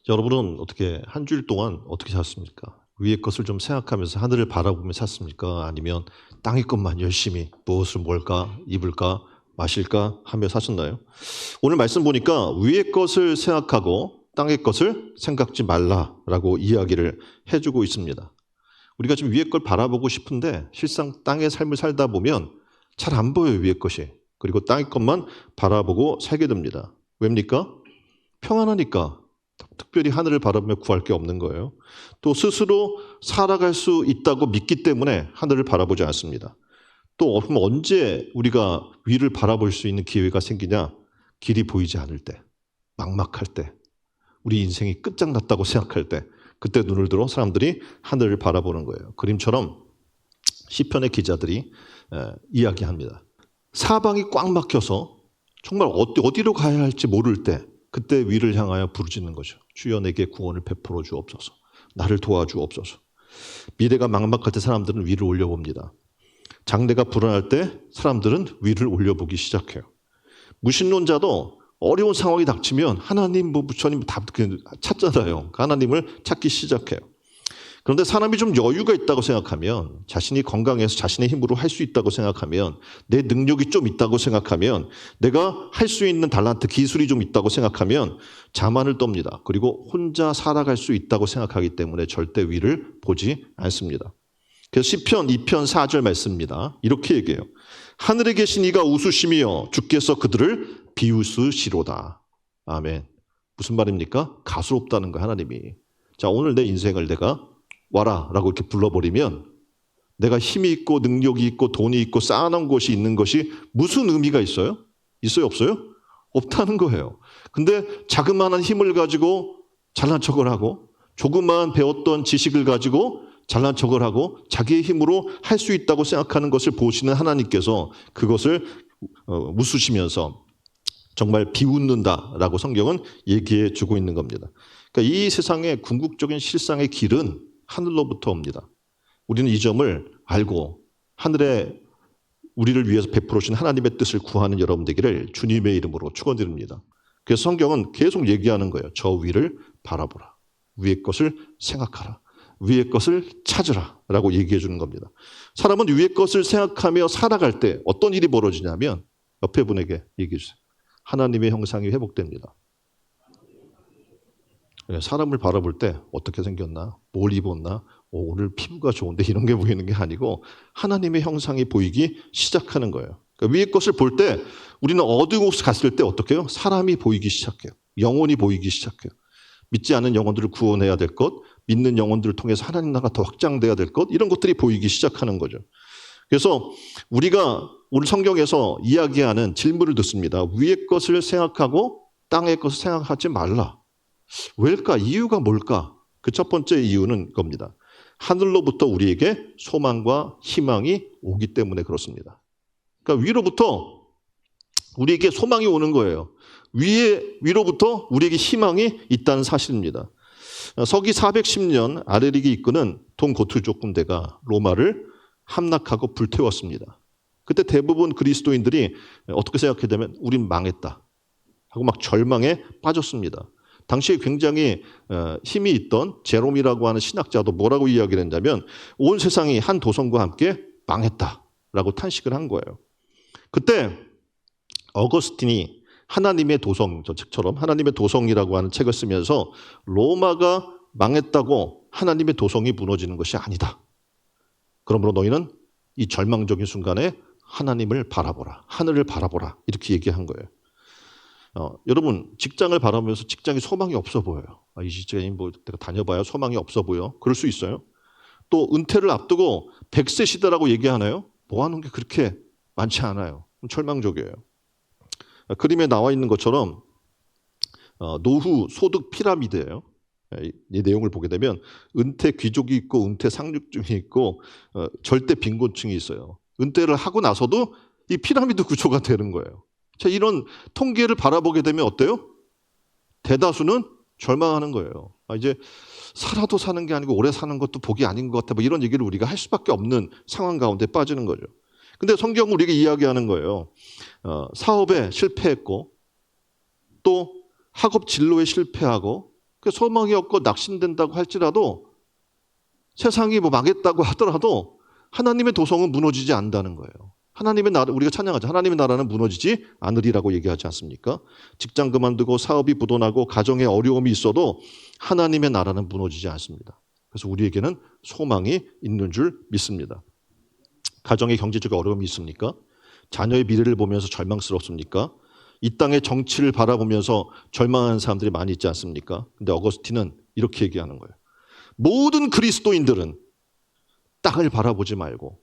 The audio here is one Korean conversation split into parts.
여러분은 어떻게 한 주일 동안 어떻게 샀습니까? 위의 것을 좀 생각하면서 하늘을 바라보며 샀습니까? 아니면 땅의 것만 열심히 무엇을 뭘까, 입을까, 마실까 하며 사셨나요? 오늘 말씀 보니까 위의 것을 생각하고 땅의 것을 생각지 말라라고 이야기를 해주고 있습니다. 우리가 지금 위의 걸 바라보고 싶은데 실상 땅의 삶을 살다 보면 잘 안 보여요, 위의 것이. 그리고 땅의 것만 바라보고 살게 됩니다. 왜입니까? 평안하니까. 특별히 하늘을 바라보며 구할 게 없는 거예요. 또 스스로 살아갈 수 있다고 믿기 때문에 하늘을 바라보지 않습니다. 또 그럼 언제 우리가 위를 바라볼 수 있는 기회가 생기냐? 길이 보이지 않을 때, 막막할 때, 우리 인생이 끝장났다고 생각할 때, 그때 눈을 들어 사람들이 하늘을 바라보는 거예요. 그림처럼 시편의 기자들이 이야기합니다. 사방이 꽉 막혀서 정말 어디로 가야 할지 모를 때 그때 위를 향하여 부르짖는 거죠. 주여 내게 구원을 베풀어 주옵소서. 나를 도와주옵소서. 미래가 막막할 때 사람들은 위를 올려봅니다. 장래가 불안할 때 사람들은 위를 올려보기 시작해요. 무신론자도 어려운 상황이 닥치면 하나님, 부처님 다 찾잖아요. 하나님을 찾기 시작해요. 그런데 사람이 좀 여유가 있다고 생각하면, 자신이 건강해서 자신의 힘으로 할 수 있다고 생각하면, 내 능력이 좀 있다고 생각하면, 내가 할 수 있는 달란트, 기술이 좀 있다고 생각하면 자만을 떱니다. 그리고 혼자 살아갈 수 있다고 생각하기 때문에 절대 위를 보지 않습니다. 그래서 시편 2편 4절 말씀입니다. 이렇게 얘기해요. 하늘에 계신 이가 웃으시며 주께서 그들을 비웃으시로다. 아멘. 무슨 말입니까? 가수롭다는 거예요, 하나님이. 자, 오늘 내 인생을 내가 와라 라고 이렇게 불러버리면 내가 힘이 있고 능력이 있고 돈이 있고 쌓아놓은 것이 있는 것이 무슨 의미가 있어요? 있어요? 없어요? 없다는 거예요. 근데 자그마한 힘을 가지고 잘난 척을 하고 조그마한 배웠던 지식을 가지고 잘난 척을 하고 자기의 힘으로 할 수 있다고 생각하는 것을 보시는 하나님께서 그것을 웃으시면서 정말 비웃는다라고 성경은 얘기해 주고 있는 겁니다. 그러니까 이 세상의 궁극적인 실상의 길은 하늘로부터 옵니다. 우리는 이 점을 알고 하늘에 우리를 위해서 베풀어 주신 하나님의 뜻을 구하는 여러분 되기를 주님의 이름으로 축원드립니다. 그래서 성경은 계속 얘기하는 거예요. 저 위를 바라보라. 위의 것을 생각하라. 위의 것을 찾으라 라고 얘기해 주는 겁니다. 사람은 위의 것을 생각하며 살아갈 때 어떤 일이 벌어지냐면 옆에 분에게 얘기해 주세요. 하나님의 형상이 회복됩니다. 사람을 바라볼 때 어떻게 생겼나, 뭘 입었나, 오늘 피부가 좋은데 이런 게 보이는 게 아니고 하나님의 형상이 보이기 시작하는 거예요. 그러니까 위의 것을 볼 때 우리는 어느 곳에 갔을 때 어떻게 해요? 사람이 보이기 시작해요. 영혼이 보이기 시작해요. 믿지 않는 영혼들을 구원해야 될 것, 믿는 영혼들을 통해서 하나님 나라가 더 확장돼야 될 것, 이런 것들이 보이기 시작하는 거죠. 그래서 우리가 오늘 성경에서 이야기하는 질문을 듣습니다. 위의 것을 생각하고 땅의 것을 생각하지 말라. 왜일까? 이유가 뭘까? 그 첫 번째 이유는 겁니다. 하늘로부터 우리에게 소망과 희망이 오기 때문에 그렇습니다. 그러니까 위로부터 우리에게 소망이 오는 거예요. 위로부터 우리에게 희망이 있다는 사실입니다. 서기 410년 아레릭이 이끄는 동고투족 군대가 로마를 함락하고 불태웠습니다. 그때 대부분 그리스도인들이 어떻게 생각했냐면 우린 망했다 하고 막 절망에 빠졌습니다. 당시에 굉장히 힘이 있던 제롬이라고 하는 신학자도 뭐라고 이야기를 했냐면 온 세상이 한 도성과 함께 망했다라고 탄식을 한 거예요. 그때 어거스틴이 하나님의 도성, 저 책처럼 하나님의 도성이라고 하는 책을 쓰면서 로마가 망했다고 하나님의 도성이 무너지는 것이 아니다. 그러므로 너희는 이 절망적인 순간에 하나님을 바라보라, 하늘을 바라보라 이렇게 얘기한 거예요. 여러분 직장을 바라보면서 직장이 소망이 없어 보여요. 이 직장이 뭐 내가 다녀봐야 소망이 없어 보여. 그럴 수 있어요. 또 은퇴를 앞두고 100세 시대라고 얘기하나요? 뭐 하는 게 그렇게 많지 않아요. 절망적이에요. 그림에 나와 있는 것처럼 노후 소득 피라미드예요. 이 내용을 보게 되면 은퇴 귀족이 있고 은퇴 상류층이 있고 절대 빈곤층이 있어요. 은퇴를 하고 나서도 이 피라미드 구조가 되는 거예요. 자, 이런 통계를 바라보게 되면 어때요? 대다수는 절망하는 거예요. 이제 살아도 사는 게 아니고 오래 사는 것도 복이 아닌 것 같아. 뭐 이런 얘기를 우리가 할 수밖에 없는 상황 가운데 빠지는 거죠. 근데 성경은 우리에게 이야기하는 거예요. 사업에 실패했고 또 학업 진로에 실패하고 그 소망이 없고 낙심된다고 할지라도 세상이 뭐 망했다고 하더라도 하나님의 도성은 무너지지 않는다는 거예요. 하나님의 나라, 우리가 찬양하죠. 하나님의 나라는 무너지지 않으리라고 얘기하지 않습니까? 직장 그만두고 사업이 부도나고 가정에 어려움이 있어도 하나님의 나라는 무너지지 않습니다. 그래서 우리에게는 소망이 있는 줄 믿습니다. 가정에 경제적 어려움이 있습니까? 자녀의 미래를 보면서 절망스럽습니까? 이 땅의 정치를 바라보면서 절망하는 사람들이 많이 있지 않습니까? 근데 어거스틴은 이렇게 얘기하는 거예요. 모든 그리스도인들은 땅을 바라보지 말고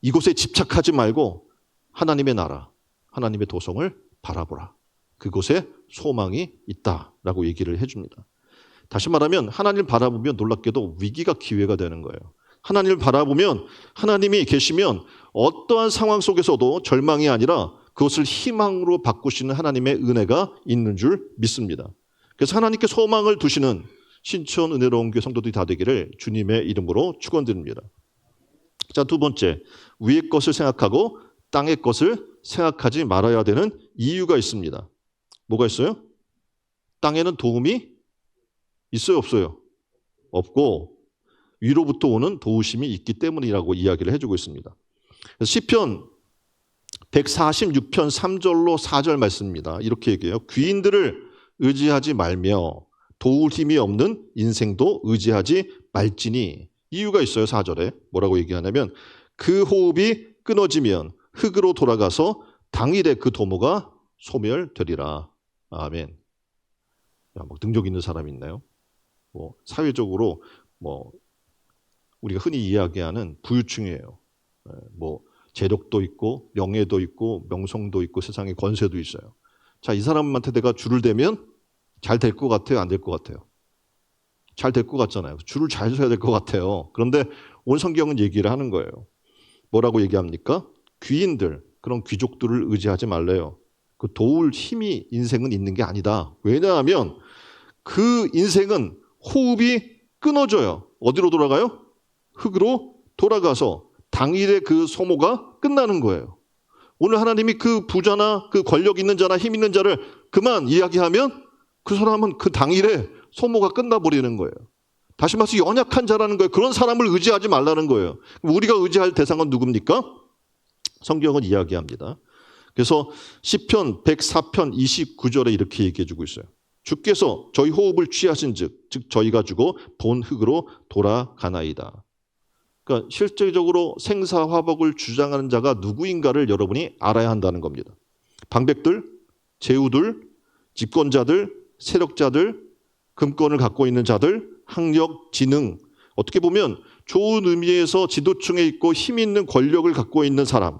이곳에 집착하지 말고 하나님의 나라, 하나님의 도성을 바라보라. 그곳에 소망이 있다라고 얘기를 해줍니다. 다시 말하면 하나님을 바라보면 놀랍게도 위기가 기회가 되는 거예요. 하나님을 바라보면 하나님이 계시면 어떠한 상황 속에서도 절망이 아니라 그것을 희망으로 바꾸시는 하나님의 은혜가 있는 줄 믿습니다. 그래서 하나님께 소망을 두시는 신천 은혜로운 교회 성도들이 다 되기를 주님의 이름으로 축원드립니다. 자, 두 번째, 위의 것을 생각하고 땅의 것을 생각하지 말아야 되는 이유가 있습니다. 뭐가 있어요? 땅에는 도움이 있어요, 없어요? 없고 위로부터 오는 도우심이 있기 때문이라고 이야기를 해주고 있습니다. 시편 146편 3절로 4절 말씀입니다. 이렇게 얘기해요. 귀인들을 의지하지 말며 도울 힘이 없는 인생도 의지하지 말지니. 이유가 있어요. 4절에 뭐라고 얘기하냐면 그 호흡이 끊어지면 흙으로 돌아가서 당일에 그 도모가 소멸되리라. 아멘. 야, 뭐 능력 있는 사람 있나요? 뭐 사회적으로 뭐 우리가 흔히 이야기하는 부유층이에요. 뭐 재력도 있고 명예도 있고 명성도 있고 세상에 권세도 있어요. 자, 이 사람한테 내가 줄을 대면 잘 될 것 같아요? 안 될 것 같아요? 잘 될 것 같잖아요. 줄을 잘 서야 될 것 같아요. 그런데 오늘 성경은 얘기를 하는 거예요. 뭐라고 얘기합니까? 귀인들, 그런 귀족들을 의지하지 말래요. 그 도울 힘이 인생은 있는 게 아니다. 왜냐하면 그 인생은 호흡이 끊어져요. 어디로 돌아가요? 흙으로 돌아가서 당일에 그 소모가 끝나는 거예요. 오늘 하나님이 그 부자나 그 권력 있는 자나 힘 있는 자를 그만 이야기하면 그 사람은 그 당일에 소모가 끝나버리는 거예요. 다시 말해서 연약한 자라는 거예요. 그런 사람을 의지하지 말라는 거예요. 우리가 의지할 대상은 누굽니까? 성경은 이야기합니다. 그래서 시편 104편 29절에 이렇게 얘기해 주고 있어요. 주께서 저희 호흡을 취하신 즉 저희가 주고 본 흙으로 돌아가나이다. 그러니까 실제적으로 생사화복을 주장하는 자가 누구인가를 여러분이 알아야 한다는 겁니다. 방백들, 제후들, 집권자들, 세력자들, 금권을 갖고 있는 자들, 학력, 지능, 어떻게 보면 좋은 의미에서 지도층에 있고 힘 있는 권력을 갖고 있는 사람,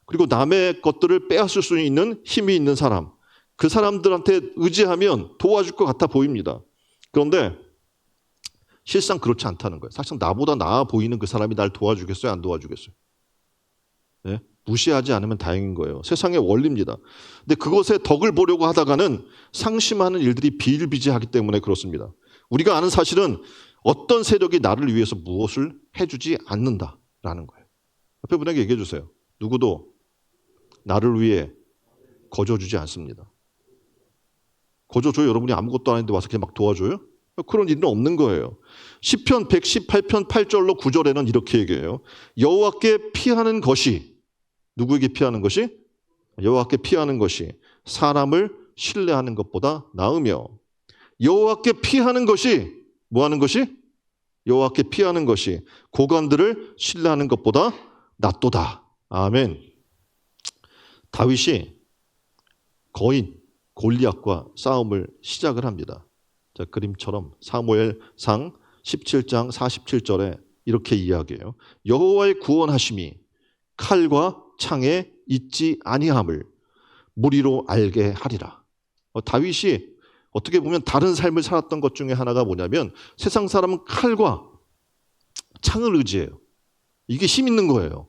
그리고 남의 것들을 빼앗을 수 있는 힘이 있는 사람, 그 사람들한테 의지하면 도와줄 것 같아 보입니다. 그런데 실상 그렇지 않다는 거예요. 사실 나보다 나아 보이는 그 사람이 날 도와주겠어요? 안 도와주겠어요? 네? 무시하지 않으면 다행인 거예요. 세상의 원리입니다. 근데 그것에 덕을 보려고 하다가는 상심하는 일들이 비일비재하기 때문에 그렇습니다. 우리가 아는 사실은 어떤 세력이 나를 위해서 무엇을 해주지 않는다라는 거예요. 옆에 분에게 얘기해 주세요. 누구도 나를 위해 거저주지 않습니다. 거저줘요? 여러분이 아무것도 안 했는데 와서 그냥 막 도와줘요? 그런 일은 없는 거예요. 시편 118편 8절로 9절에는 이렇게 얘기해요. 여호와께 피하는 것이, 누구에게 피하는 것이? 여호와께 피하는 것이 사람을 신뢰하는 것보다 나으며, 여호와께 피하는 것이 뭐 하는 것이? 여호와께 피하는 것이 고관들을 신뢰하는 것보다 낫도다. 아멘. 다윗이 거인 골리앗과 싸움을 시작을 합니다. 자, 그림처럼 사무엘상 17장 47절에 이렇게 이야기해요. 여호와의 구원하심이 칼과 창에 있지 아니함을 무리로 알게 하리라. 다윗이 어떻게 보면 다른 삶을 살았던 것 중에 하나가 뭐냐면 세상 사람은 칼과 창을 의지해요. 이게 힘 있는 거예요.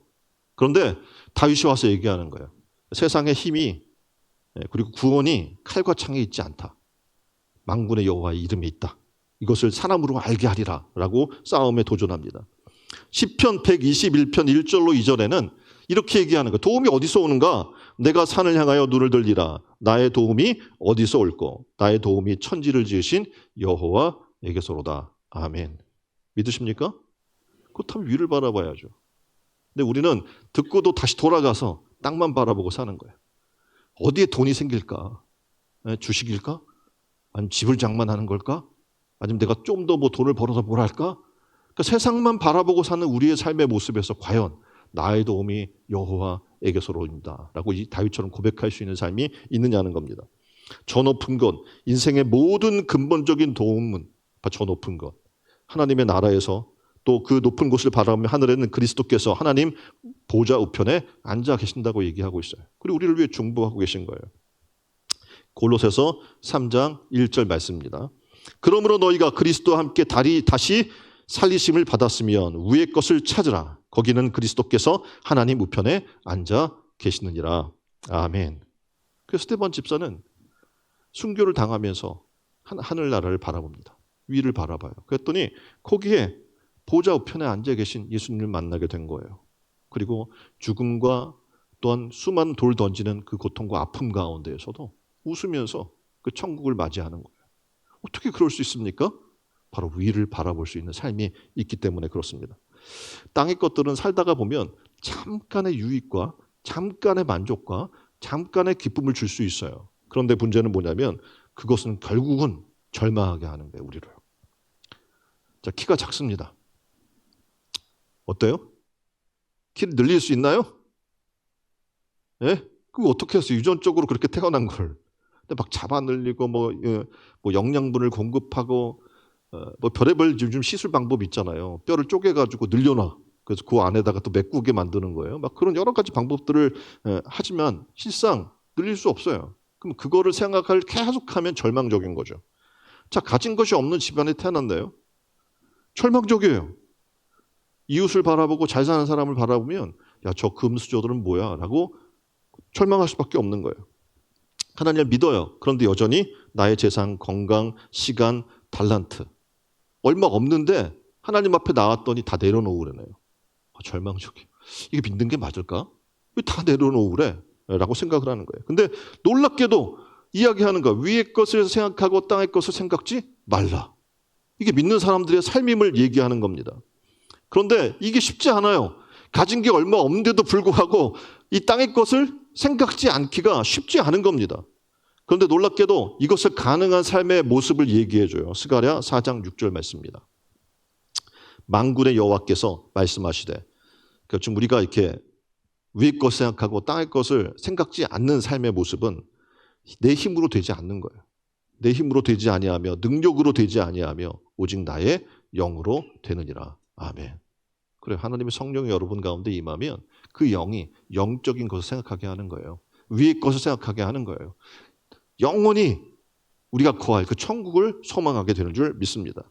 그런데 다윗이 와서 얘기하는 거예요. 세상의 힘이 그리고 구원이 칼과 창에 있지 않다. 만군의 여호와의 이름에 있다. 이것을 사람으로 알게 하리라 라고 싸움에 도전합니다. 시편 121편 1절로 2절에는 이렇게 얘기하는 거예요. 도움이 어디서 오는가? 내가 산을 향하여 눈을 들리라. 나의 도움이 어디서 올꼬? 나의 도움이 천지를 지으신 여호와에게서로다. 아멘. 믿으십니까? 그렇다면 위를 바라봐야죠. 근데 우리는 듣고도 다시 돌아가서 땅만 바라보고 사는 거예요. 어디에 돈이 생길까? 주식일까? 아니면 집을 장만하는 걸까? 아니면 내가 좀 더 뭐 돈을 벌어서 뭘 할까? 그러니까 세상만 바라보고 사는 우리의 삶의 모습에서 과연 나의 도움이 여호와에게서로입니다 라고 이 다윗처럼 고백할 수 있는 삶이 있느냐는 겁니다. 저 높은 것, 인생의 모든 근본적인 도움은 저 높은 것, 하나님의 나라에서 또 그 높은 곳을 바라보며 하늘에는 그리스도께서 하나님 보좌 우편에 앉아 계신다고 얘기하고 있어요. 그리고 우리를 위해 중보하고 계신 거예요. 골로새서 3장 1절 말씀입니다. 그러므로 너희가 그리스도와 함께 다시 살리심을 받았으면 위의 것을 찾으라. 거기는 그리스도께서 하나님 우편에 앉아 계시느니라. 아멘. 그래서 스데반 집사는 순교를 당하면서 하늘나라를 바라봅니다. 위를 바라봐요. 그랬더니 거기에 보좌 우편에 앉아 계신 예수님을 만나게 된 거예요. 그리고 죽음과 또한 수많은 돌 던지는 그 고통과 아픔 가운데에서도 웃으면서 그 천국을 맞이하는 거예요. 어떻게 그럴 수 있습니까? 바로 위를 바라볼 수 있는 삶이 있기 때문에 그렇습니다. 땅의 것들은 살다가 보면 잠깐의 유익과 잠깐의 만족과 잠깐의 기쁨을 줄 수 있어요. 그런데 문제는 뭐냐면 그것은 결국은 절망하게 하는 거예요, 우리를. 자, 키가 작습니다. 어때요? 키를 늘릴 수 있나요? 예? 그거 어떻게 했어요? 유전적으로 그렇게 태어난 걸. 근데 막 잡아 늘리고 뭐 영양분을 공급하고 뭐 별의별 요즘 시술 방법 있잖아요. 뼈를 쪼개가지고 늘려놔. 그래서 그 안에다가 또 메꾸게 만드는 거예요. 막 그런 여러 가지 방법들을 하지만 실상 늘릴 수 없어요. 그럼 그거를 생각할 계속하면 절망적인 거죠. 자, 가진 것이 없는 집안에 태어난다요. 절망적이에요. 이웃을 바라보고 잘 사는 사람을 바라보면 야, 저 금수저들은 뭐야? 라고 절망할 수밖에 없는 거예요. 하나님을 믿어요. 그런데 여전히 나의 재산, 건강, 시간, 달란트 얼마 없는데 하나님 앞에 나왔더니 다 내려놓으래요. 절망적이에요. 이게 믿는 게 맞을까? 왜 다 내려놓으래? 라고 생각을 하는 거예요. 근데 놀랍게도 이야기하는 거 위의 것을 생각하고 땅의 것을 생각지 말라. 이게 믿는 사람들의 삶임을 얘기하는 겁니다. 그런데 이게 쉽지 않아요. 가진 게 얼마 없는데도 불구하고 이 땅의 것을 생각지 않기가 쉽지 않은 겁니다. 그런데 놀랍게도 이것을 가능한 삶의 모습을 얘기해줘요. 스가랴 4장 6절 말씀입니다. 만군의 여호와께서 말씀하시되, 그러니까 지금 우리가 이렇게 위의 것 생각하고 땅의 것을 생각지 않는 삶의 모습은 내 힘으로 되지 않는 거예요. 내 힘으로 되지 아니하며 능력으로 되지 아니하며 오직 나의 영으로 되느니라. 아멘. 그래, 하나님의 성령이 여러분 가운데 임하면 그 영이 영적인 것을 생각하게 하는 거예요. 위의 것을 생각하게 하는 거예요. 영원히 우리가 거할 그 천국을 소망하게 되는 줄 믿습니다.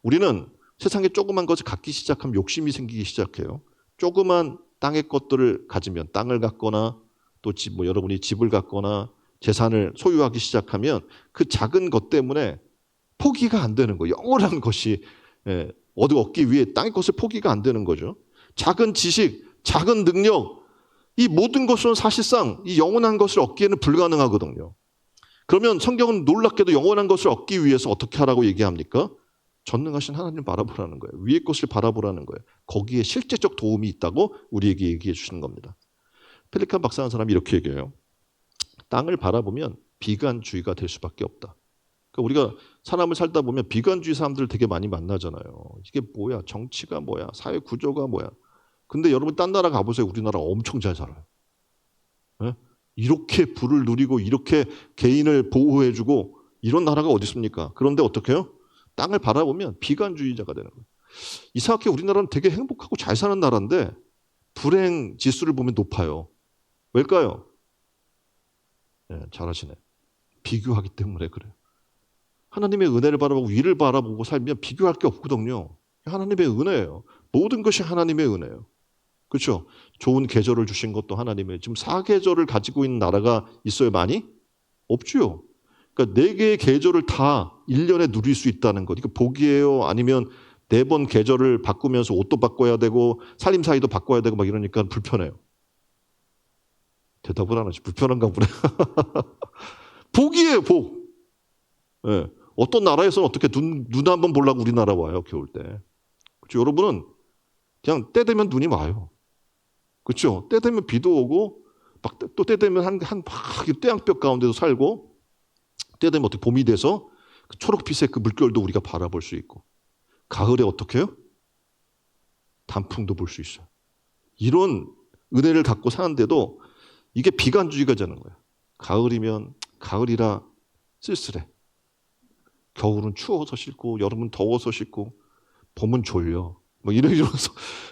우리는 세상에 조그만 것을 갖기 시작하면 욕심이 생기기 시작해요. 조그만 땅의 것들을 가지면 땅을 갖거나 또 여러분이 집을 갖거나 재산을 소유하기 시작하면 그 작은 것 때문에 포기가 안 되는 거예요. 영원한 것이 얻기 위해 땅의 것을 포기가 안 되는 거죠. 작은 지식, 작은 능력, 이 모든 것은 사실상 이 영원한 것을 얻기에는 불가능하거든요. 그러면 성경은 놀랍게도 영원한 것을 얻기 위해서 어떻게 하라고 얘기합니까? 전능하신 하나님 바라보라는 거예요. 위의 것을 바라보라는 거예요. 거기에 실제적 도움이 있다고 우리에게 얘기해 주시는 겁니다. 펠리칸 박사라는 사람이 이렇게 얘기해요. 땅을 바라보면 비관주의가 될 수밖에 없다. 그러니까 우리가 사람을 살다 보면 비관주의 사람들을 되게 많이 만나잖아요. 이게 뭐야? 정치가 뭐야? 사회 구조가 뭐야? 근데 여러분 딴 나라 가보세요. 우리나라 엄청 잘 살아요. 네? 이렇게 부를 누리고 이렇게 개인을 보호해주고 이런 나라가 어디 있습니까? 그런데 어떻게 해요? 땅을 바라보면 비관주의자가 되는 거예요. 이상하게 우리나라는 되게 행복하고 잘 사는 나라인데 불행 지수를 보면 높아요. 왜일까요? 네, 잘하시네. 비교하기 때문에 그래요. 하나님의 은혜를 바라보고 위를 바라보고 살면 비교할 게 없거든요. 하나님의 은혜예요. 모든 것이 하나님의 은혜예요. 그렇죠? 좋은 계절을 주신 것도 하나님의. 지금 4계절을 가지고 있는 나라가 있어요, 많이? 없죠. 그러니까 4개의 계절을 다 1년에 누릴 수 있다는 것. 이거 복이에요? 아니면 4번 계절을 바꾸면서 옷도 바꿔야 되고 살림사이도 바꿔야 되고 막 이러니까 불편해요. 대답을 안 하지. 불편한가 보네. 복이에요, 복. 예. 어떤 나라에서는 어떻게 눈 한번 보려고 우리나라 와요, 겨울 때. 그렇죠? 여러분은 그냥 때 되면 눈이 와요. 그렇죠? 때 되면 비도 오고, 막 또 때 되면 막 태양볕 가운데서 살고, 때 되면 어떻게 봄이 돼서 그 초록빛의 그 물결도 우리가 바라볼 수 있고, 가을에 어떻게 해요? 단풍도 볼 수 있어요. 이런 은혜를 갖고 사는데도 이게 비관주의가 되는 거예요. 가을이면 가을이라 쓸쓸해. 겨울은 추워서 싫고, 여름은 더워서 싫고, 봄은 졸려. 뭐 이러면서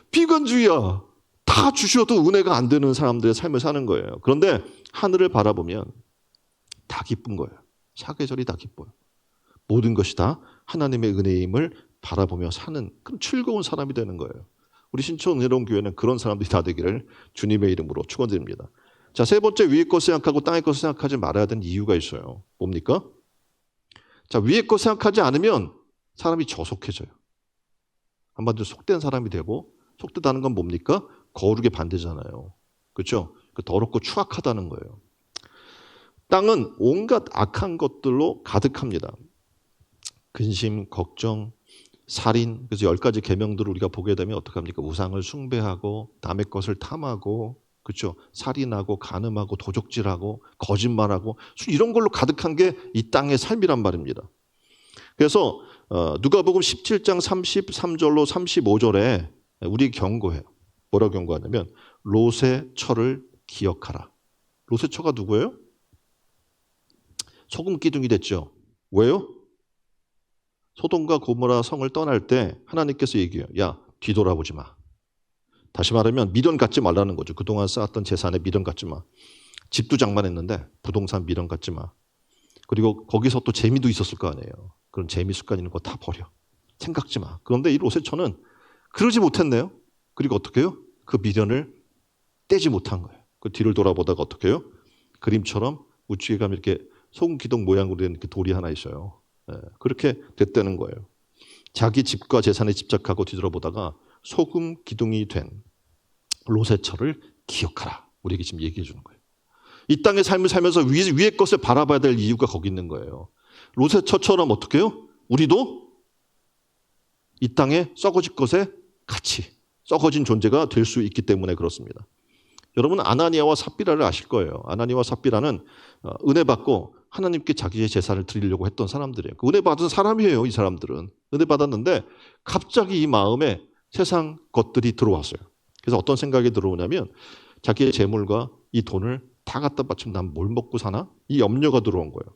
비관주의야. 다 주셔도 은혜가 안 되는 사람들의 삶을 사는 거예요. 그런데 하늘을 바라보면 다 기쁜 거예요. 사계절이 다 기뻐요. 모든 것이 다 하나님의 은혜임을 바라보며 사는 그런 즐거운 사람이 되는 거예요. 우리 신촌 은혜로운 교회는 그런 사람들이 다 되기를 주님의 이름으로 축원드립니다. 자, 세 번째, 위의 것 생각하고 땅의 것 생각하지 말아야 되는 이유가 있어요. 뭡니까? 자, 위의 것 생각하지 않으면 사람이 저속해져요. 한마디로 속된 사람이 되고, 속되다는 건 뭡니까? 거룩의 반대잖아요. 그렇죠? 더럽고 추악하다는 거예요. 땅은 온갖 악한 것들로 가득합니다. 근심, 걱정, 살인, 그래서 10가지 계명들을 우리가 보게 되면 어떻게 합니까? 우상을 숭배하고 남의 것을 탐하고, 그렇죠? 살인하고 간음하고 도적질하고 거짓말하고 이런 걸로 가득한 게 이 땅의 삶이란 말입니다. 그래서 누가복음 17장 33절로 35절에 우리 경고해요. 뭐라고 경고하냐면 롯의 처를 기억하라. 롯의 처가 누구예요? 소금 기둥이 됐죠. 왜요? 소돔과 고모라 성을 떠날 때 하나님께서 얘기해요. 야, 뒤돌아보지 마. 다시 말하면 미련 갖지 말라는 거죠. 그동안 쌓았던 재산에 미련 갖지 마. 집도 장만했는데 부동산 미련 갖지 마. 그리고 거기서 또 재미도 있었을 거 아니에요. 그런 재미 습관 있는 거 다 버려. 생각지 마. 그런데 이 롯의 처는 그러지 못했네요. 그리고 어떻게 해요? 그 미련을 떼지 못한 거예요. 그 뒤를 돌아보다가 어떻게 해요? 그림처럼 우측에 가면 이렇게 소금 기둥 모양으로 된 그 돌이 하나 있어요. 그렇게 됐다는 거예요. 자기 집과 재산에 집착하고 뒤돌아보다가 소금 기둥이 된 롯의 처를 기억하라. 우리에게 지금 얘기해 주는 거예요. 이 땅의 삶을 살면서 위의 것을 바라봐야 될 이유가 거기 있는 거예요. 롯의 처처럼 어떻게 해요? 우리도 이 땅에 썩어질 것에 같이 썩어진 존재가 될 수 있기 때문에 그렇습니다. 여러분 아나니아와 삽비라를 아실 거예요. 아나니아와 삽비라는 은혜 받고 하나님께 자기의 제사를 드리려고 했던 사람들이에요. 그 은혜 받은 사람이에요. 이 사람들은. 은혜 받았는데 갑자기 이 마음에 세상 것들이 들어왔어요. 그래서 어떤 생각이 들어오냐면 자기의 재물과 이 돈을 다 갖다 바치면 난 뭘 먹고 사나? 이 염려가 들어온 거예요.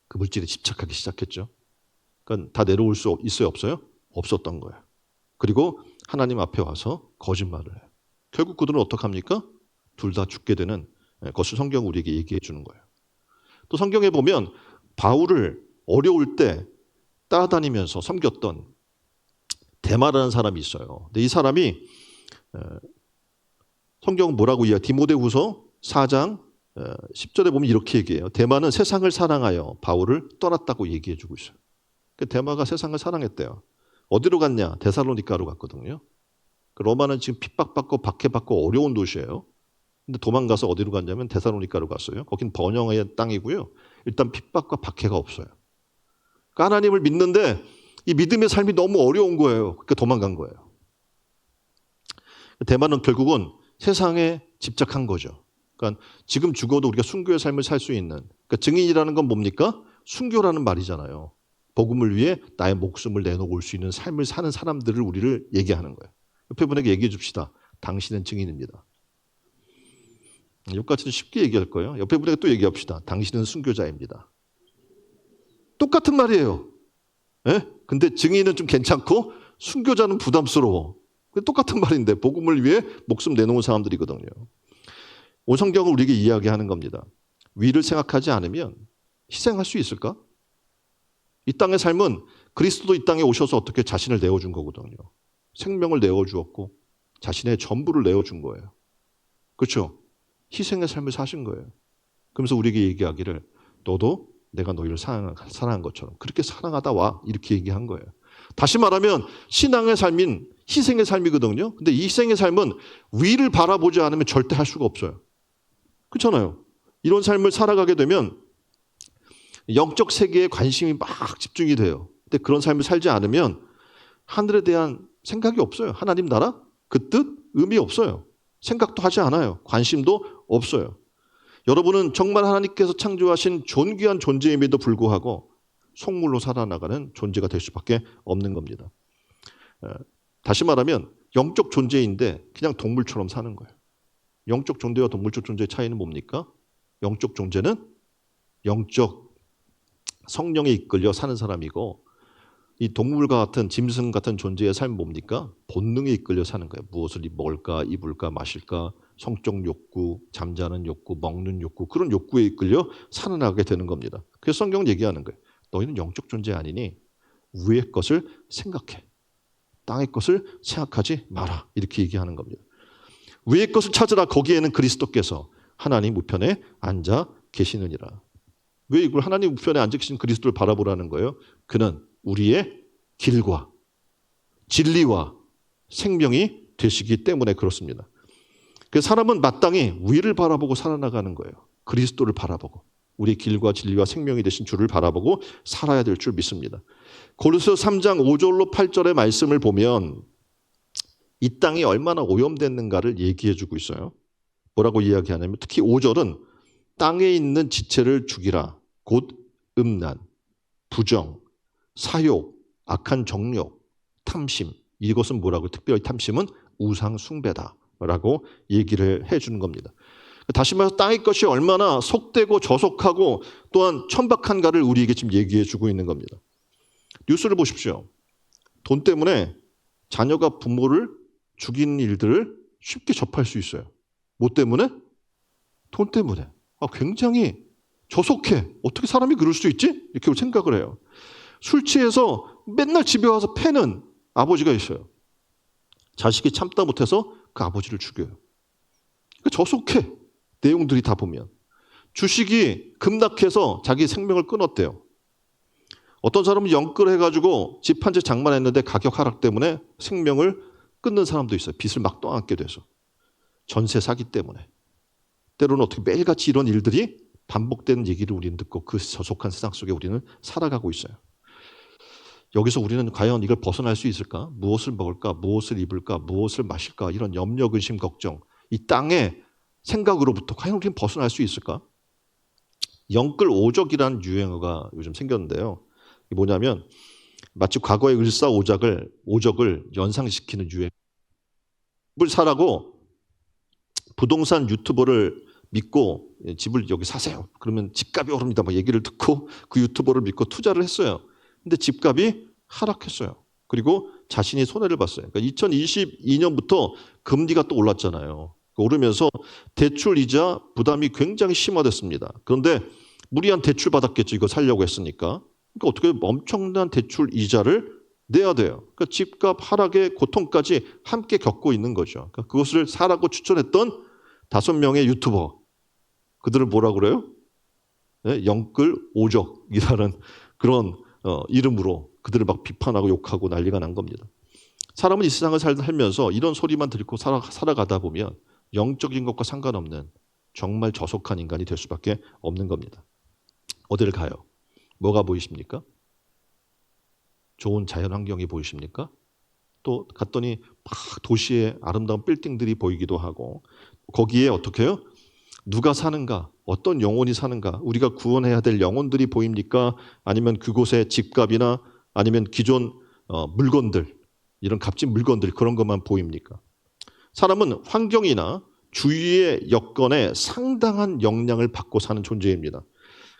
그 물질에 집착하기 시작했죠. 그러니까 다 내려올 수 있어요? 없어요? 없었던 거예요. 그리고 하나님 앞에 와서 거짓말을 해요. 결국 그들은 어떡합니까? 둘 다 죽게 되는 것을 성경은 우리에게 얘기해 주는 거예요. 또 성경에 보면 바울을 어려울 때 따라다니면서 섬겼던 데마라는 사람이 있어요. 근데 이 사람이 성경은 뭐라고 이야기해요? 디모데후서 4장 10절에 보면 이렇게 얘기해요. 데마는 세상을 사랑하여 바울을 떠났다고 얘기해 주고 있어요. 데마가 세상을 사랑했대요. 어디로 갔냐? 데살로니가로 갔거든요. 로마는 지금 핍박받고 박해받고 어려운 도시예요. 근데 도망가서 어디로 갔냐면 데살로니가로 갔어요. 거긴 번영의 땅이고요. 일단 핍박과 박해가 없어요. 그러니까 하나님을 믿는데 이 믿음의 삶이 너무 어려운 거예요. 그러니까 도망간 거예요. 데마는 결국은 세상에 집착한 거죠. 그러니까 지금 죽어도 우리가 순교의 삶을 살 수 있는, 그러니까 증인이라는 건 뭡니까? 순교라는 말이잖아요. 복음을 위해 나의 목숨을 내놓을 수 있는 삶을 사는 사람들을 우리를 얘기하는 거예요. 옆에 분에게 얘기해 줍시다. 당신은 증인입니다. 여기까지는 쉽게 얘기할 거예요. 옆에 분에게 또 얘기합시다. 당신은 순교자입니다. 똑같은 말이에요. 예? 근데 증인은 좀 괜찮고 순교자는 부담스러워. 똑같은 말인데 복음을 위해 목숨 내놓은 사람들이거든요. 온 성경을 우리에게 이야기하는 겁니다. 위를 생각하지 않으면 희생할 수 있을까? 이 땅의 삶은 그리스도도 이 땅에 오셔서 어떻게 자신을 내어준 거거든요. 생명을 내어주었고 자신의 전부를 내어준 거예요. 그렇죠? 희생의 삶을 사신 거예요. 그러면서 우리에게 얘기하기를 너도 내가 너희를 사랑한 것처럼 그렇게 사랑하다 와 이렇게 얘기한 거예요. 다시 말하면 신앙의 삶인 희생의 삶이거든요. 근데 이 희생의 삶은 위를 바라보지 않으면 절대 할 수가 없어요. 그렇잖아요. 이런 삶을 살아가게 되면 영적 세계에 관심이 막 집중이 돼요. 근데 그런 삶을 살지 않으면 하늘에 대한 생각이 없어요. 하나님 나라, 그 뜻, 의미 없어요. 생각도 하지 않아요. 관심도 없어요. 여러분은 정말 하나님께서 창조하신 존귀한 존재임에도 불구하고 속물로 살아나가는 존재가 될 수밖에 없는 겁니다. 다시 말하면 영적 존재인데 그냥 동물처럼 사는 거예요. 영적 존재와 동물적 존재의 차이는 뭡니까? 영적 존재는 영적 성령에 이끌려 사는 사람이고, 이 동물과 같은 짐승 같은 존재의 삶은 뭡니까? 본능에 이끌려 사는 거예요. 무엇을 먹을까, 입을까, 마실까, 성적 욕구, 잠자는 욕구, 먹는 욕구, 그런 욕구에 이끌려 살아나가게 되는 겁니다. 그래서 성경은 얘기하는 거예요. 너희는 영적 존재 아니니 위의 것을 생각해. 땅의 것을 생각하지 마라. 이렇게 얘기하는 겁니다. 위의 것을 찾으라. 거기에는 그리스도께서 하나님 우편에 앉아 계시느니라. 왜 이걸 하나님 우편에 앉아 계신 그리스도를 바라보라는 거예요? 그는 우리의 길과 진리와 생명이 되시기 때문에 그렇습니다. 그래서 사람은 마땅히 위를 바라보고 살아나가는 거예요. 그리스도를 바라보고 우리 길과 진리와 생명이 되신 주를 바라보고 살아야 될 줄 믿습니다. 고린도서 3장 5절로 8절의 말씀을 보면 이 땅이 얼마나 오염됐는가를 얘기해 주고 있어요. 뭐라고 이야기하냐면 특히 5절은 땅에 있는 지체를 죽이라. 곧 음란, 부정, 사욕, 악한 정욕, 탐심. 이것은 뭐라고? 특별히 탐심은 우상 숭배다라고 얘기를 해주는 겁니다. 다시 말해서 땅의 것이 얼마나 속되고 저속하고 또한 천박한가를 우리에게 지금 얘기해 주고 있는 겁니다. 뉴스를 보십시오. 돈 때문에 자녀가 부모를 죽이는 일들을 쉽게 접할 수 있어요. 뭐 때문에? 돈 때문에. 굉장히 저속해. 어떻게 사람이 그럴 수 있지? 이렇게 생각을 해요. 술 취해서 맨날 집에 와서 패는 아버지가 있어요. 자식이 참다 못해서 그 아버지를 죽여요. 저속해. 내용들이 다 보면. 주식이 급락해서 자기 생명을 끊었대요. 어떤 사람은 영끌해가지고 집 한 채 장만했는데 가격 하락 때문에 생명을 끊는 사람도 있어요. 빚을 막 떠안게 돼서. 전세 사기 때문에. 때로는 어떻게 매일같이 이런 일들이 반복되는 얘기를 우리는 듣고 그 저속한 세상 속에 우리는 살아가고 있어요. 여기서 우리는 과연 이걸 벗어날 수 있을까? 무엇을 먹을까? 무엇을 입을까? 무엇을 마실까? 이런 염려, 근심, 걱정. 이 땅의 생각으로부터 과연 우리는 벗어날 수 있을까? 영끌 오적이라는 유행어가 요즘 생겼는데요. 이게 뭐냐면 마치 과거의 오적을 연상시키는 유행. 집을 사라고 부동산 유튜버를 믿고 집을 여기 사세요. 그러면 집값이 오릅니다. 막 얘기를 듣고 그 유튜버를 믿고 투자를 했어요. 근데 집값이 하락했어요. 그리고 자신이 손해를 봤어요. 그러니까 2022년부터 금리가 또 올랐잖아요. 오르면서 대출 이자 부담이 굉장히 심화됐습니다. 그런데 무리한 대출 받았겠죠. 이거 살려고 했으니까. 그러니까 어떻게 엄청난 대출 이자를 내야 돼요. 그러니까 집값 하락의 고통까지 함께 겪고 있는 거죠. 그러니까 그것을 사라고 추천했던 5명의 유튜버. 그들을 뭐라 그래요? 네, 영끌 오적이라는 그런 이름으로 그들을 막 비판하고 욕하고 난리가 난 겁니다. 사람은 이 세상을 살면서 이런 소리만 듣고 살아가다 보면 영적인 것과 상관없는 정말 저속한 인간이 될 수밖에 없는 겁니다. 어디를 가요? 뭐가 보이십니까? 좋은 자연 환경이 보이십니까? 또 갔더니 막 도시의 아름다운 빌딩들이 보이기도 하고 거기에 어떻게 해요? 누가 사는가? 어떤 영혼이 사는가? 우리가 구원해야 될 영혼들이 보입니까? 아니면 그곳의 집값이나 아니면 기존 물건들, 이런 값진 물건들 그런 것만 보입니까? 사람은 환경이나 주위의 여건에 상당한 영향을 받고 사는 존재입니다.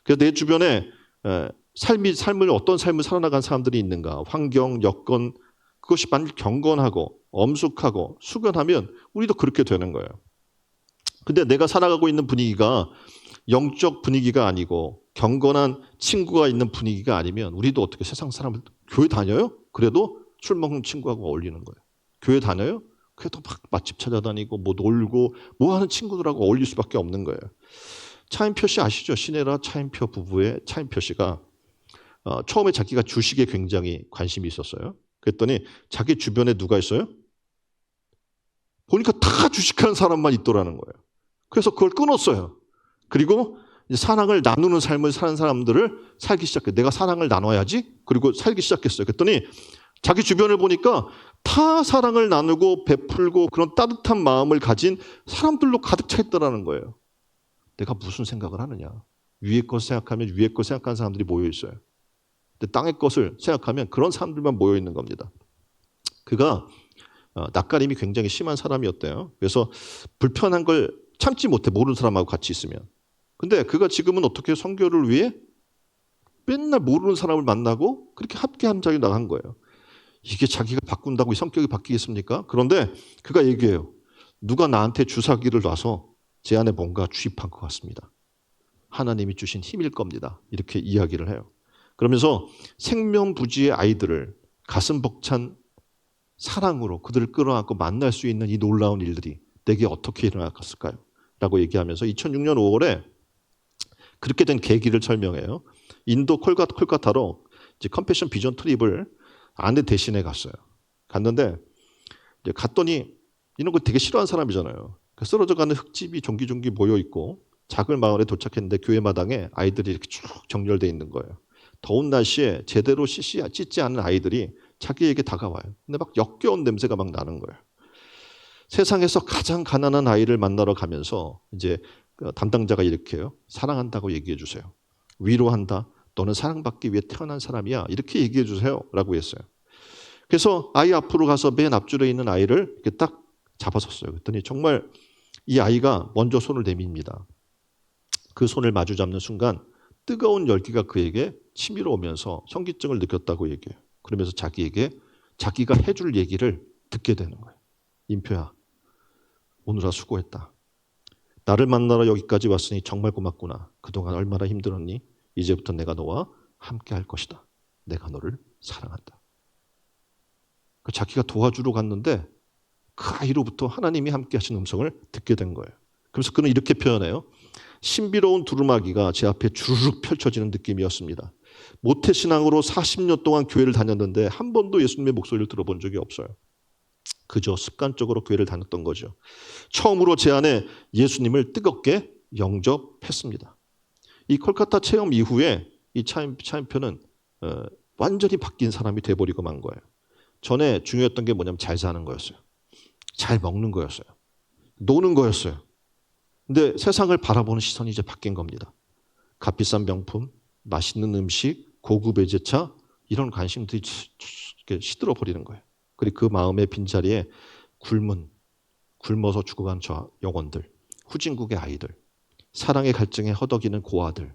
그래서 내 주변에 어떤 삶을 살아나간 사람들이 있는가? 환경, 여건, 그것이 만약 경건하고 엄숙하고 숙연하면 우리도 그렇게 되는 거예요. 근데 내가 살아가고 있는 분위기가 영적 분위기가 아니고 경건한 친구가 있는 분위기가 아니면 우리도 어떻게 세상 사람을 교회 다녀요? 그래도 술 먹는 친구하고 어울리는 거예요. 교회 다녀요? 그래도 막 맛집 찾아다니고 뭐 놀고 뭐 하는 친구들하고 어울릴 수밖에 없는 거예요. 차인표 씨 아시죠? 신혜라 차인표 부부의 차인표 씨가 처음에 자기가 주식에 굉장히 관심이 있었어요. 그랬더니 자기 주변에 누가 있어요? 보니까 다 주식하는 사람만 있더라는 거예요. 그래서 그걸 끊었어요. 그리고 이제 사랑을 나누는 삶을 사는 사람들을 살기 시작해요. 내가 사랑을 나눠야지. 그리고 살기 시작했어요. 그랬더니 자기 주변을 보니까 타 사랑을 나누고 베풀고 그런 따뜻한 마음을 가진 사람들로 가득 차 있더라는 거예요. 내가 무슨 생각을 하느냐. 위의 것 생각하면 위의 것 생각하는 사람들이 모여 있어요. 근데 땅의 것을 생각하면 그런 사람들만 모여 있는 겁니다. 그가 낯가림이 굉장히 심한 사람이었대요. 그래서 불편한 걸 참지 못해, 모르는 사람하고 같이 있으면. 근데 그가 지금은 어떻게 선교를 위해 맨날 모르는 사람을 만나고 그렇게 함께 한 자리 나간 거예요. 이게 자기가 바꾼다고 이 성격이 바뀌겠습니까? 그런데 그가 얘기해요. 누가 나한테 주사기를 놔서 제 안에 뭔가 주입한 것 같습니다. 하나님이 주신 힘일 겁니다. 이렇게 이야기를 해요. 그러면서 생명부지의 아이들을 가슴 벅찬 사랑으로 그들을 끌어안고 만날 수 있는 이 놀라운 일들이 내게 어떻게 일어났을까요? 라고 얘기하면서 2006년 5월에 그렇게 된 계기를 설명해요. 인도 콜카타로 이제 컴패션 비전 트립을 아내 대신에 갔어요. 갔는데 이제 갔더니 이런 거 되게 싫어하는 사람이잖아요. 쓰러져가는 흙집이 종기종기 모여 있고 작은 마을에 도착했는데 교회 마당에 아이들이 이렇게 쭉 정렬되어 있는 거예요. 더운 날씨에 제대로 씻지 않은 아이들이 자기에게 다가와요. 근데 막 역겨운 냄새가 막 나는 거예요. 세상에서 가장 가난한 아이를 만나러 가면서 이제 담당자가 이렇게 해요. 사랑한다고 얘기해 주세요. 위로한다. 너는 사랑받기 위해 태어난 사람이야. 이렇게 얘기해 주세요. 라고 했어요. 그래서 아이 앞으로 가서 맨 앞줄에 있는 아이를 이렇게 딱 잡아섰어요. 그랬더니 정말 이 아이가 먼저 손을 내밉니다. 그 손을 마주 잡는 순간 뜨거운 열기가 그에게 치밀어 오면서 현기증을 느꼈다고 얘기해요. 그러면서 자기에게 자기가 해줄 얘기를 듣게 되는 거예요. 인표야, 오늘아 수고했다. 나를 만나러 여기까지 왔으니 정말 고맙구나. 그동안 얼마나 힘들었니? 이제부터 내가 너와 함께 할 것이다. 내가 너를 사랑한다. 자기가 도와주러 갔는데 그 아이로부터 하나님이 함께 하신 음성을 듣게 된 거예요. 그래서 그는 이렇게 표현해요. 신비로운 두루마기가 제 앞에 주르륵 펼쳐지는 느낌이었습니다. 모태신앙으로 40년 동안 교회를 다녔는데 한 번도 예수님의 목소리를 들어본 적이 없어요. 그저 습관적으로 교회를 다녔던 거죠. 처음으로 제 안에 예수님을 뜨겁게 영접했습니다. 이 콜카타 체험 이후에 이 차인표는 완전히 바뀐 사람이 돼버리고 만 거예요. 전에 중요했던 게 뭐냐면 잘 사는 거였어요. 잘 먹는 거였어요. 노는 거였어요. 근데 세상을 바라보는 시선이 이제 바뀐 겁니다. 값비싼 명품, 맛있는 음식, 고급 외제차 이런 관심들이 시들어 버리는 거예요. 그리고 그 마음의 빈자리에 굶어서 죽어간 저 영혼들, 후진국의 아이들, 사랑의 갈증에 허덕이는 고아들,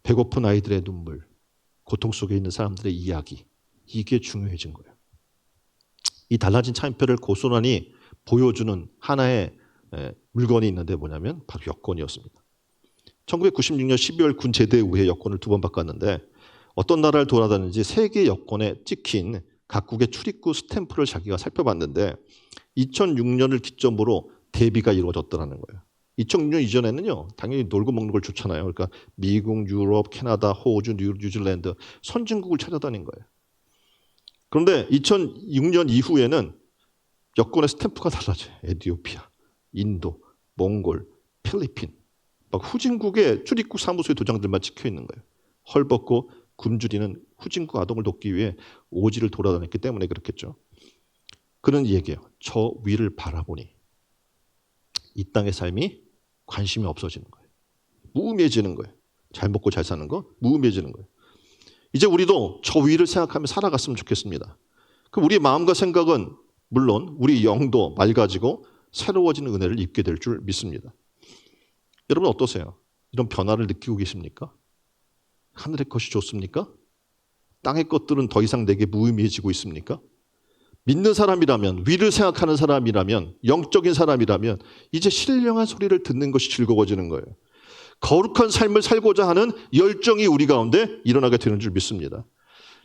배고픈 아이들의 눈물, 고통 속에 있는 사람들의 이야기, 이게 중요해진 거예요. 이 달라진 차인표를 고스란히 보여주는 하나의 물건이 있는데 뭐냐면 바로 여권이었습니다. 1996년 12월 군 제대 후에 여권을 2번 바꿨는데 어떤 나라를 돌아다니는지 세계 여권에 찍힌 각국의 출입구 스탬프를 자기가 살펴봤는데 2006년을 기점으로 대비가 이루어졌더라는 거예요. 2006년 이전에는요, 당연히 놀고 먹는 걸 좋잖아요. 그러니까 미국, 유럽, 캐나다, 호주, 뉴질랜드 선진국을 찾아다닌 거예요. 그런데 2006년 이후에는 여권의 스탬프가 달라져요. 에티오피아, 인도, 몽골, 필리핀, 막 후진국의 출입국 사무소의 도장들만 찍혀 있는 거예요. 헐벗고 굶주리는 후진국 아동을 돕기 위해 오지를 돌아다녔기 때문에 그렇겠죠. 그런 얘기예요. 저 위를 바라보니 이 땅의 삶이 관심이 없어지는 거예요. 무의미해지는 거예요. 잘 먹고 잘 사는 거 무의미해지는 거예요. 이제 우리도 저 위를 생각하며 살아갔으면 좋겠습니다. 그럼 우리의 마음과 생각은 물론 우리 영도 맑아지고 새로워지는 은혜를 입게 될 줄 믿습니다. 여러분 어떠세요? 이런 변화를 느끼고 계십니까? 하늘의 것이 좋습니까? 땅의 것들은 더 이상 내게 무의미해지고 있습니까? 믿는 사람이라면, 위를 생각하는 사람이라면, 영적인 사람이라면 이제 신령한 소리를 듣는 것이 즐거워지는 거예요. 거룩한 삶을 살고자 하는 열정이 우리 가운데 일어나게 되는 줄 믿습니다.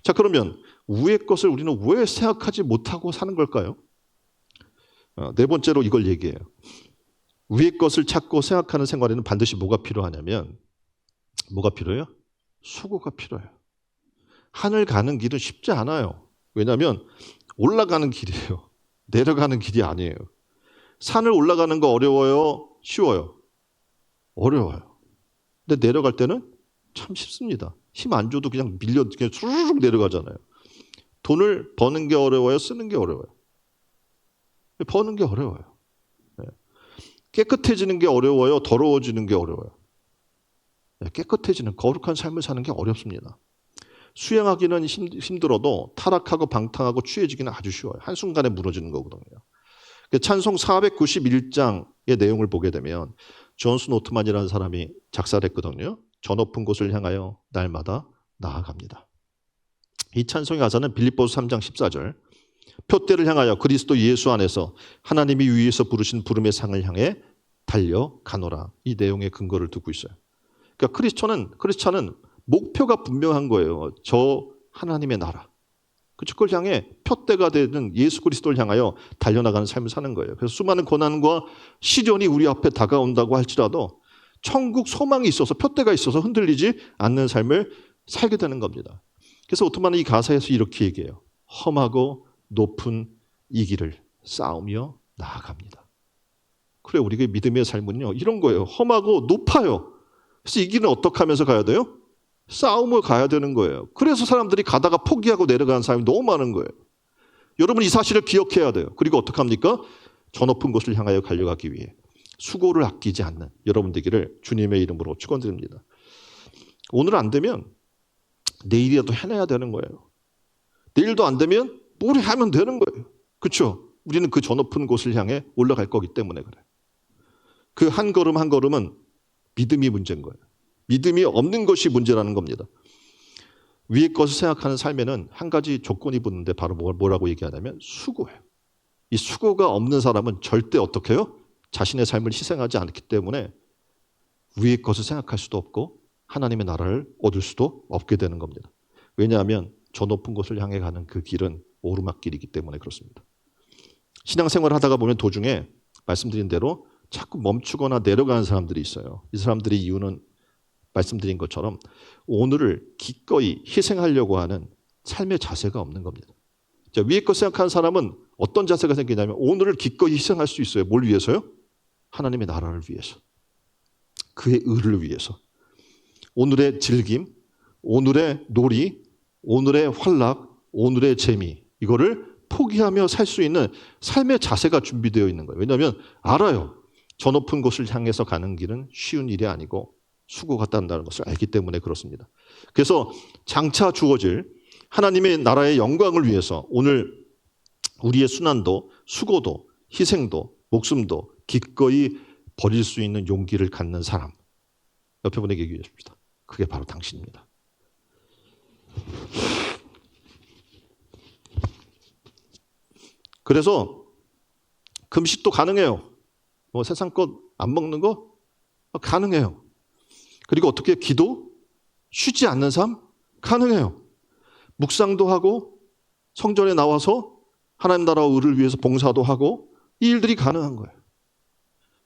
자, 그러면 위의 것을 우리는 왜 생각하지 못하고 사는 걸까요? 네 번째로 이걸 얘기해요. 위의 것을 찾고 생각하는 생활에는 반드시 뭐가 필요하냐면 뭐가 필요해요? 수고가 필요해요. 하늘 가는 길은 쉽지 않아요. 왜냐하면 올라가는 길이에요. 내려가는 길이 아니에요. 산을 올라가는 거 어려워요? 쉬워요? 어려워요. 근데 내려갈 때는 참 쉽습니다. 힘 안 줘도 그냥 밀려 그냥 수르륵 내려가잖아요. 돈을 버는 게 어려워요? 쓰는 게 어려워요? 버는 게 어려워요. 네. 깨끗해지는 게 어려워요? 더러워지는 게 어려워요? 네. 깨끗해지는 거룩한 삶을 사는 게 어렵습니다. 수행하기는 힘들어도 타락하고 방탕하고 취해지기는 아주 쉬워요. 한순간에 무너지는 거거든요. 찬송 491장의 내용을 보게 되면 존슨 오트만이라는 사람이 작사를 했거든요. 저 높은 곳을 향하여 날마다 나아갑니다. 이 찬송의 가사는 빌립보서 3장 14절 표대를 향하여 그리스도 예수 안에서 하나님이 위에서 부르신 부름의 상을 향해 달려가노라. 이 내용의 근거를 두고 있어요. 그러니까 크리스천은 목표가 분명한 거예요. 저 하나님의 나라. 그걸 향해 표대가 되는 예수 그리스도를 향하여 달려나가는 삶을 사는 거예요. 그래서 수많은 고난과 시련이 우리 앞에 다가온다고 할지라도 천국 소망이 있어서 표대가 있어서 흔들리지 않는 삶을 살게 되는 겁니다. 그래서 오트만은 이 가사에서 이렇게 얘기해요. 험하고 높은 이 길을 싸우며 나아갑니다. 그래, 우리가 믿음의 삶은요 이런 거예요. 험하고 높아요. 그래서 이 길은 어떻게 하면서 가야 돼요? 싸움을 가야 되는 거예요. 그래서 사람들이 가다가 포기하고 내려가는 사람이 너무 많은 거예요. 여러분 이 사실을 기억해야 돼요. 그리고 어떻게 합니까? 저 높은 곳을 향하여 달려가기 위해 수고를 아끼지 않는 여러분 되기를 주님의 이름으로 축원드립니다. 오늘 안 되면 내일이라도 해내야 되는 거예요. 내일도 안 되면 모레 하면 되는 거예요. 그렇죠? 우리는 그 저 높은 곳을 향해 올라갈 거기 때문에 그래요. 그 한 걸음 한 걸음은 믿음이 문제인 거예요. 믿음이 없는 것이 문제라는 겁니다. 위의 것을 생각하는 삶에는 한 가지 조건이 붙는데 바로 뭐라고 얘기하냐면 수고예요. 이 수고가 없는 사람은 절대 어떻게 해요? 자신의 삶을 희생하지 않기 때문에 위의 것을 생각할 수도 없고 하나님의 나라를 얻을 수도 없게 되는 겁니다. 왜냐하면 저 높은 곳을 향해 가는 그 길은 오르막길이기 때문에 그렇습니다. 신앙생활을 하다가 보면 도중에 말씀드린 대로 자꾸 멈추거나 내려가는 사람들이 있어요. 이 사람들의 이유는 말씀드린 것처럼 오늘을 기꺼이 희생하려고 하는 삶의 자세가 없는 겁니다. 자, 위의 것 생각하는 사람은 어떤 자세가 생기냐면 오늘을 기꺼이 희생할 수 있어요. 뭘 위해서요? 하나님의 나라를 위해서. 그의 의를 위해서. 오늘의 즐김, 오늘의 놀이, 오늘의 활락, 오늘의 재미 이거를 포기하며 살 수 있는 삶의 자세가 준비되어 있는 거예요. 왜냐하면 알아요. 저 높은 곳을 향해서 가는 길은 쉬운 일이 아니고 수고가 따른다는 것을 알기 때문에 그렇습니다. 그래서 장차 주어질 하나님의 나라의 영광을 위해서 오늘 우리의 순환도 수고도 희생도 목숨도 기꺼이 버릴 수 있는 용기를 갖는 사람 옆에 분에게 얘기해 주십시다. 그게 바로 당신입니다. 그래서 금식도 가능해요. 뭐 세상 것 안 먹는 거 가능해요. 그리고 어떻게 기도? 쉬지 않는 삶? 가능해요. 묵상도 하고 성전에 나와서 하나님 나라와 의를 위해서 봉사도 하고 이 일들이 가능한 거예요.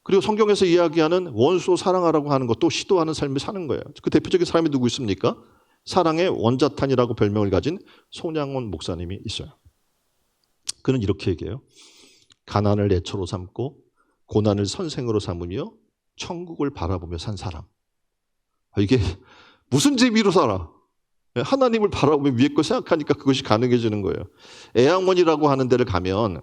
그리고 성경에서 이야기하는 원수 사랑하라고 하는 것도 시도하는 삶을 사는 거예요. 그 대표적인 사람이 누구 있습니까? 사랑의 원자탄이라고 별명을 가진 손양원 목사님이 있어요. 그는 이렇게 얘기해요. 가난을 애처로 삼고 고난을 선생으로 삼으며 천국을 바라보며 산 사람. 이게 무슨 재미로 살아? 하나님을 바라보며 위에 거 생각하니까 그것이 가능해지는 거예요. 애양원이라고 하는 데를 가면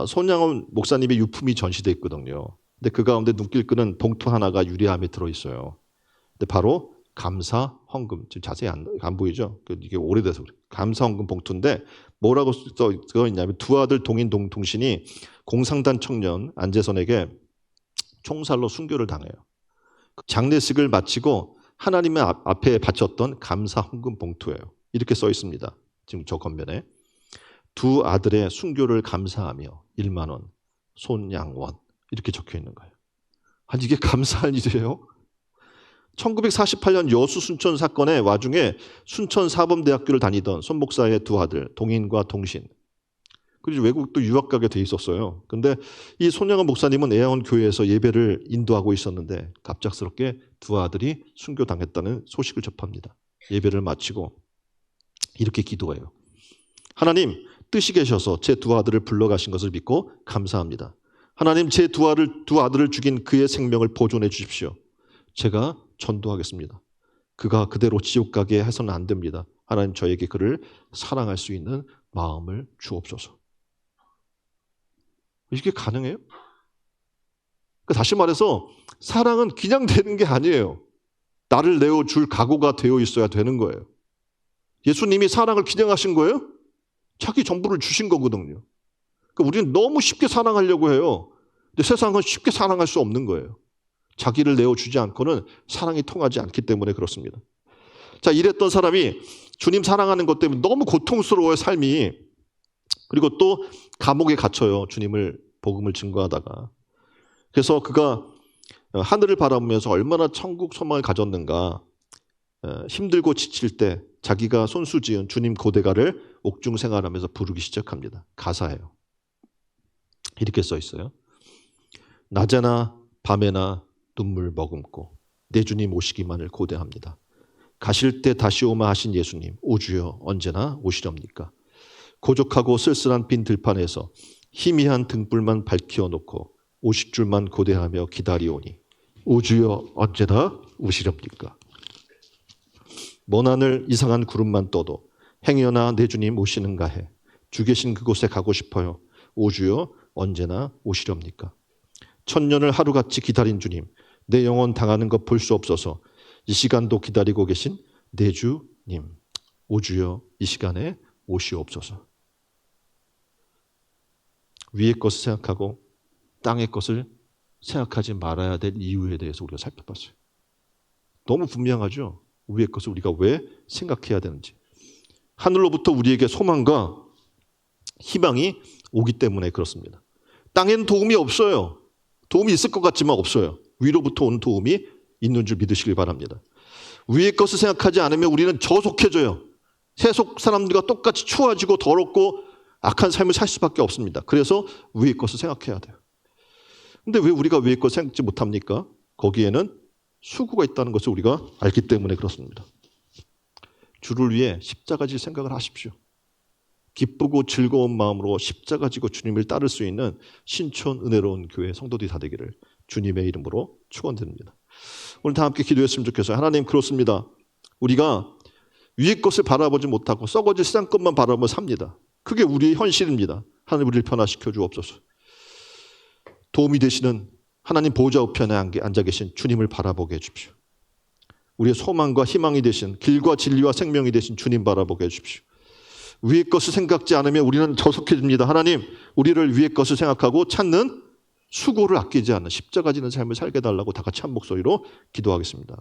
손양원 목사님의 유품이 전시되어 있거든요. 근데 그 가운데 눈길 끄는 봉투 하나가 유리함에 들어있어요. 근데 바로 감사 헌금. 지금 자세히 안 보이죠? 이게 오래돼서 그래. 감사 헌금 봉투인데 뭐라고 써 있냐면 두 아들 동인 동통신이 공상단 청년 안재선에게 총살로 순교를 당해요. 장례식을 마치고 하나님의 앞에 바쳤던 감사 헌금 봉투예요. 이렇게 써 있습니다. 지금 저 겉면에 두 아들의 순교를 감사하며 1만 원, 손양원 이렇게 적혀 있는 거예요. 아니 이게 감사할 일이에요? 1948년 여수 순천 사건의 와중에 순천 사범대학교를 다니던 손 목사의 두 아들 동인과 동신 그리고 외국도 유학 가게 돼 있었어요. 근데 이 손양원 목사님은 애양원 교회에서 예배를 인도하고 있었는데 갑작스럽게 두 아들이 순교당했다는 소식을 접합니다. 예배를 마치고 이렇게 기도해요. 하나님 뜻이 계셔서 제 두 아들을 불러가신 것을 믿고 감사합니다. 하나님 제 두 아들을 죽인 그의 생명을 보존해 주십시오. 제가 전도하겠습니다. 그가 그대로 지옥 가게 해서는 안 됩니다. 하나님 저에게 그를 사랑할 수 있는 마음을 주옵소서. 이게 가능해요? 다시 말해서 사랑은 그냥 되는 게 아니에요. 나를 내어줄 각오가 되어 있어야 되는 거예요. 예수님이 사랑을 그냥 하신 거예요? 자기 전부를 주신 거거든요. 우리는 너무 쉽게 사랑하려고 해요. 근데 세상은 쉽게 사랑할 수 없는 거예요. 자기를 내어주지 않고는 사랑이 통하지 않기 때문에 그렇습니다. 자, 이랬던 사람이 주님 사랑하는 것 때문에 너무 고통스러워요, 삶이. 그리고 또 감옥에 갇혀요. 주님을 복음을 증거하다가. 그래서 그가 하늘을 바라보면서 얼마나 천국 소망을 가졌는가. 힘들고 지칠 때 자기가 손수 지은 주님 고대가를 옥중 생활하면서 부르기 시작합니다. 가사예요. 이렇게 써 있어요. 낮에나 밤에나 눈물 머금고 내 주님 오시기만을 고대합니다. 가실 때 다시 오마 하신 예수님, 오 주여 언제나 오시렵니까? 고적하고 쓸쓸한 빈 들판에서 희미한 등불만 밝혀 놓고 오실 줄만 고대하며 기다리오니 오 주여 언제나 오시렵니까? 먼 하늘 이상한 구름만 떠도 행여나 내 주님 오시는가 해 주 계신 그곳에 가고 싶어요. 오 주여 언제나 오시렵니까? 천년을 하루같이 기다린 주님, 내 영혼 당하는 것 볼 수 없어서 이 시간도 기다리고 계신 내 주님, 오 주여 이 시간에 오시옵소서. 위의 것을 생각하고 땅의 것을 생각하지 말아야 될 이유에 대해서 우리가 살펴봤어요. 너무 분명하죠? 위의 것을 우리가 왜 생각해야 되는지. 하늘로부터 우리에게 소망과 희망이 오기 때문에 그렇습니다. 땅엔 도움이 없어요. 도움이 있을 것 같지만 없어요. 위로부터 오는 도움이 있는 줄 믿으시길 바랍니다. 위의 것을 생각하지 않으면 우리는 저속해져요. 세속 사람들과 똑같이 추워지고 더럽고 악한 삶을 살 수밖에 없습니다. 그래서 위의 것을 생각해야 돼요. 근데 왜 우리가 위의 것을 생각지 못합니까? 거기에는 수고가 있다는 것을 우리가 알기 때문에 그렇습니다. 주를 위해 십자가 질 생각을 하십시오. 기쁘고 즐거운 마음으로 십자가 지고 주님을 따를 수 있는 신촌 은혜로운 교회 성도들이 다 되기를 주님의 이름으로 축원드립니다. 오늘 다 함께 기도했으면 좋겠어요. 하나님, 그렇습니다. 우리가 위의 것을 바라보지 못하고 썩어질 세상 것만 바라보며 삽니다. 그게 우리의 현실입니다. 하나님, 우리를 변화시켜 주옵소서. 도움이 되시는 하나님 보좌 우편에 앉아 계신 주님을 바라보게 해주십시오. 우리의 소망과 희망이 되신, 길과 진리와 생명이 되신 주님 바라보게 해주십시오. 위의 것을 생각지 않으면 우리는 저속해집니다. 하나님, 우리를 위의 것을 생각하고 찾는 수고를 아끼지 않는 십자가 지는 삶을 살게 해달라고 다 같이 한 목소리로 기도하겠습니다.